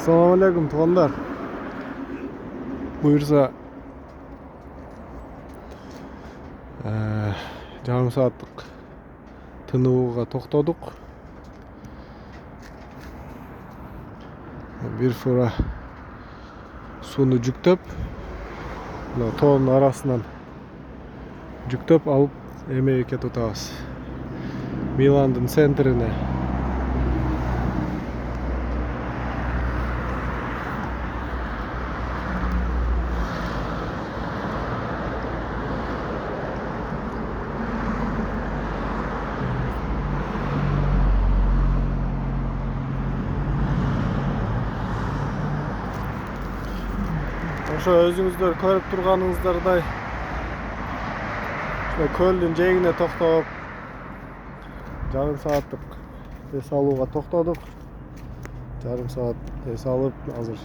Assalamu alaikum tuğanlar. Buyursa yarım saatlik tınıuga toktoduk. Bir fıra sunu жүктөп, тоонун арасынан жүктөп алып эмеге кетип атабыз. Миландын центрине. Ошо өзүңүздөр көрүп турганыңыздардай көлдүн жээгине токтоп, жарым сааттык эс алууга токтодук. Жарым саат эс алып, азыр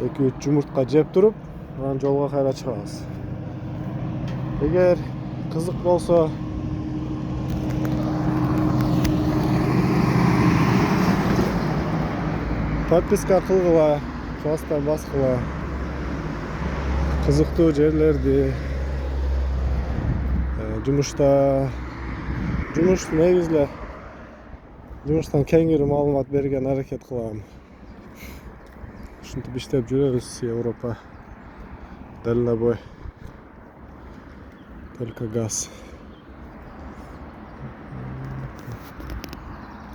2-3 жумуртка жеп туруп, анан жолго кайра чыгабыз. Эгер кызык болсо, подписка кылгыла, класстан баскыла. Кызыктуу жерлерди, жумуштан кеңири маалымат берген аракет кылам. Ушинтип иштеп жүрөбүз. Европа дальнобой, только газ.